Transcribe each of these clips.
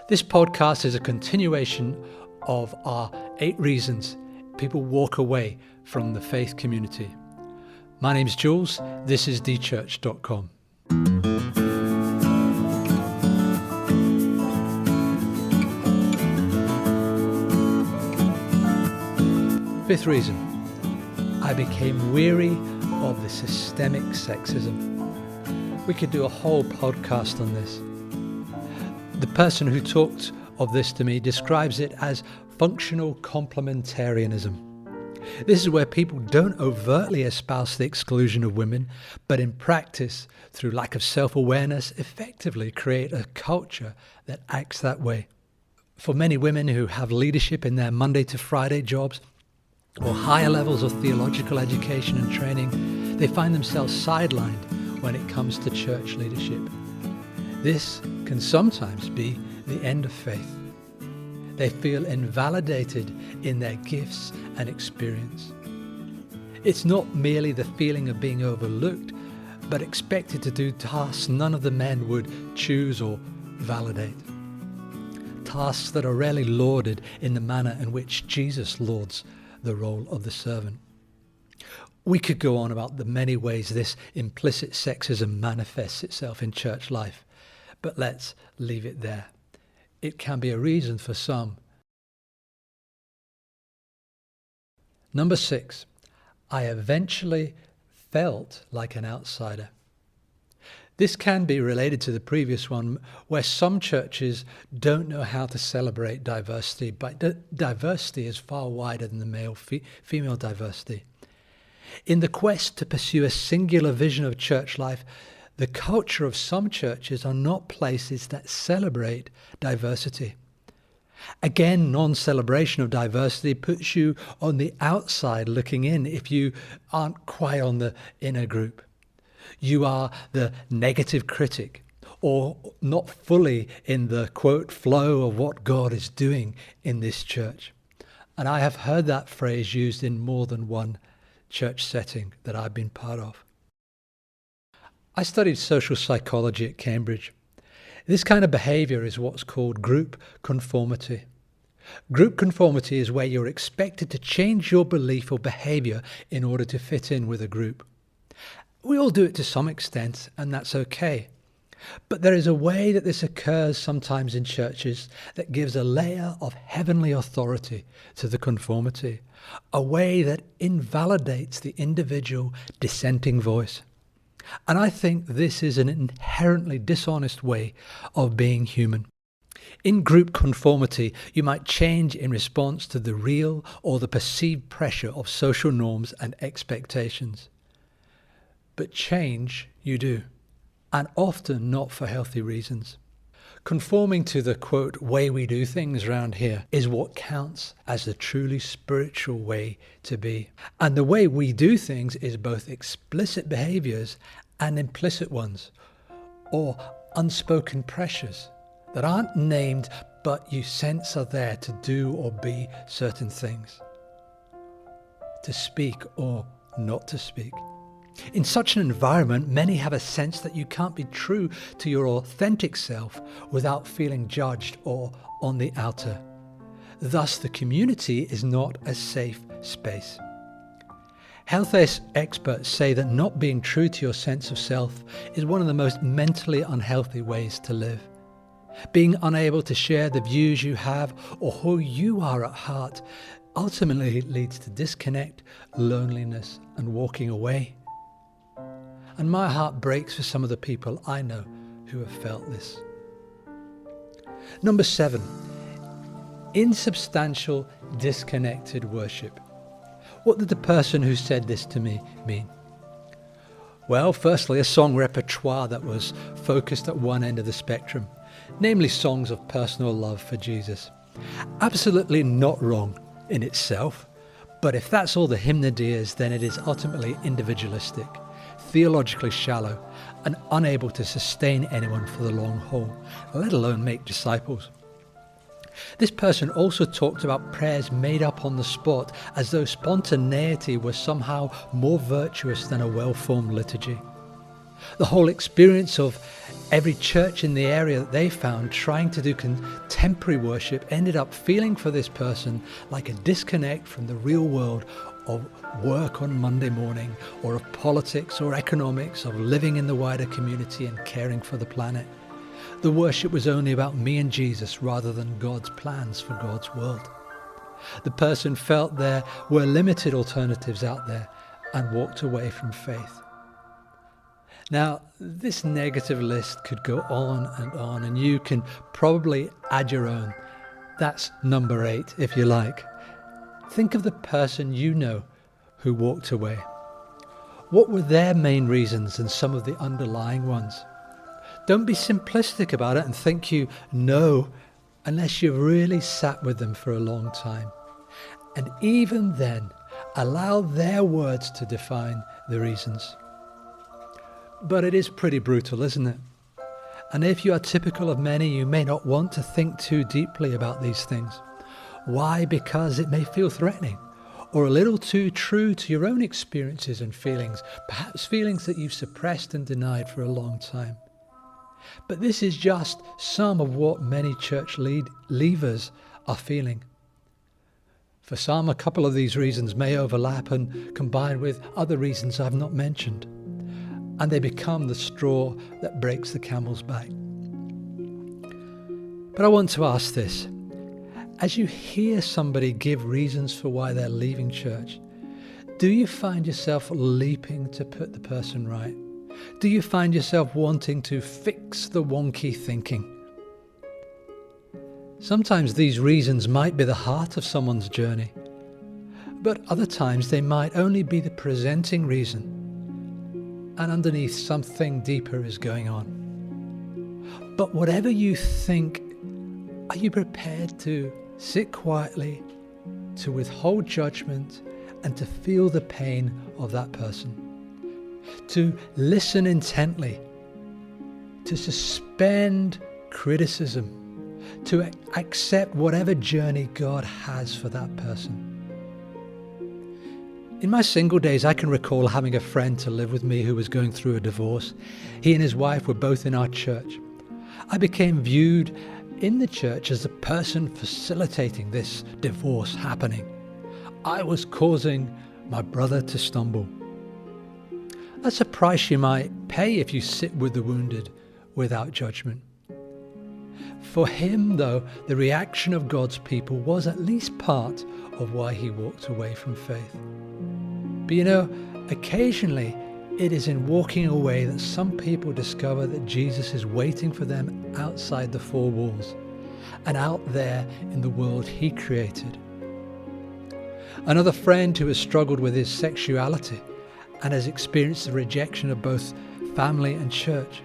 This podcast is a continuation of our 8 reasons people walk away from the faith community. My name's Jools, this is Dchurched.com. Fifth reason, I became weary of the systemic sexism. We could do a whole podcast on this. The person who talked of this to me describes it as functional complementarianism. This is where people don't overtly espouse the exclusion of women, but in practice, through lack of self-awareness, effectively create a culture that acts that way. For many women who have leadership in their Monday to Friday jobs, or higher levels of theological education and training, they find themselves sidelined when it comes to church leadership. This can sometimes be the end of faith. They feel invalidated in their gifts and experience. It's not merely the feeling of being overlooked, but expected to do tasks none of the men would choose or validate. Tasks that are rarely lauded in the manner in which Jesus lauds the role of the servant. We could go on about the many ways this implicit sexism manifests itself in church life, but let's leave it there. It can be a reason for some. Number 6, I eventually felt like an outsider. This can be related to the previous one, where some churches don't know how to celebrate diversity, but diversity is far wider than the male-female diversity. In the quest to pursue a singular vision of church life, the culture of some churches are not places that celebrate diversity. Again, non-celebration of diversity puts you on the outside looking in if you aren't quite on the inner group. You are the negative critic, or not fully in the, quote, flow of what God is doing in this church. And I have heard that phrase used in more than one church setting that I've been part of. I studied social psychology at Cambridge. This kind of behavior is what's called group conformity. Group conformity is where you're expected to change your belief or behavior in order to fit in with a group. We all do it to some extent, and that's okay. But there is a way that this occurs sometimes in churches that gives a layer of heavenly authority to the conformity, a way that invalidates the individual dissenting voice. And I think this is an inherently dishonest way of being human. In group conformity, you might change in response to the real or the perceived pressure of social norms and expectations. But change you do, and often not for healthy reasons. Conforming to the, quote, way we do things around here is what counts as the truly spiritual way to be. And the way we do things is both explicit behaviors and implicit ones, or unspoken pressures that aren't named but you sense are there to do or be certain things, to speak or not to speak. In such an environment, many have a sense that you can't be true to your authentic self without feeling judged or on the outer. Thus, the community is not a safe space. Health experts say that not being true to your sense of self is one of the most mentally unhealthy ways to live. Being unable to share the views you have or who you are at heart ultimately leads to disconnect, loneliness, and walking away. And my heart breaks for some of the people I know who have felt this. Number 7, insubstantial, disconnected worship. What did the person who said this to me mean? Well, firstly, a song repertoire that was focused at one end of the spectrum, namely songs of personal love for Jesus. Absolutely not wrong in itself, but if that's all the hymnody is, then it is ultimately individualistic, theologically shallow, and unable to sustain anyone for the long haul, let alone make disciples. This person also talked about prayers made up on the spot, as though spontaneity was somehow more virtuous than a well-formed liturgy. The whole experience of Every church in the area that they found trying to do contemporary worship ended up feeling for this person like a disconnect from the real world of work on Monday morning, or of politics or economics, of living in the wider community and caring for the planet. The worship was only about me and Jesus rather than God's plans for God's world. The person felt there were limited alternatives out there and walked away from faith. Now, this negative list could go on, and you can probably add your own. That's number 8, if you like. Think of the person you know who walked away. What were their main reasons and some of the underlying ones? Don't be simplistic about it and think you know unless you've really sat with them for a long time. And even then, allow their words to define the reasons. But it is pretty brutal, isn't it? And if you are typical of many, you may not want to think too deeply about these things. Why? Because it may feel threatening or a little too true to your own experiences and feelings, perhaps feelings that you've suppressed and denied for a long time. But this is just some of what many church leavers are feeling. For some, a couple of these reasons may overlap and combine with other reasons I've not mentioned, and they become the straw that breaks the camel's back. But I want to ask this. As you hear somebody give reasons for why they're leaving church, do you find yourself leaping to put the person right? Do you find yourself wanting to fix the wonky thinking? Sometimes these reasons might be the heart of someone's journey, but other times they might only be the presenting reason, and underneath something deeper is going on. But whatever you think, are you prepared to sit quietly, to withhold judgment, and to feel the pain of that person? To listen intently, to suspend criticism, to accept whatever journey God has for that person. In my single days, I can recall having a friend to live with me who was going through a divorce. He and his wife were both in our church. I became viewed in the church as the person facilitating this divorce happening. I was causing my brother to stumble. That's a price you might pay if you sit with the wounded without judgment. For him, though, the reaction of God's people was at least part of why he walked away from faith. But you know, occasionally it is in walking away that some people discover that Jesus is waiting for them outside the four walls and out there in the world he created. Another friend who has struggled with his sexuality and has experienced the rejection of both family and church.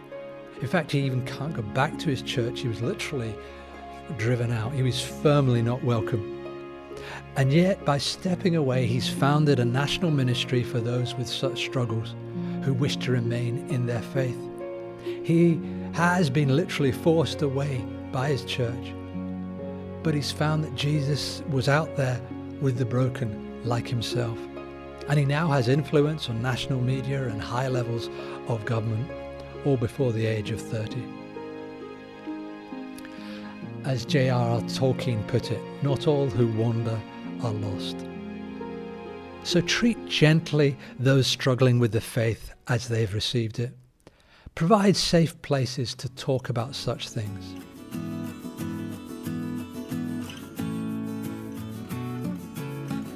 In fact, he even can't go back to his church. He was literally driven out. He was firmly not welcome. And yet, by stepping away, he's founded a national ministry for those with such struggles who wish to remain in their faith. He has been literally forced away by his church, but he's found that Jesus was out there with the broken like himself. And he now has influence on national media and high levels of government, all before the age of 30. As J.R.R. Tolkien put it, not all who wander are lost. So treat gently those struggling with the faith as they've received it. Provide safe places to talk about such things.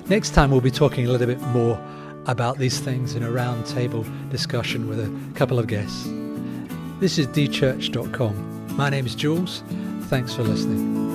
Next time we'll be talking a little bit more about these things in a round table discussion with a couple of guests. This is Dchurched.com. My name is Jools. Thanks for listening.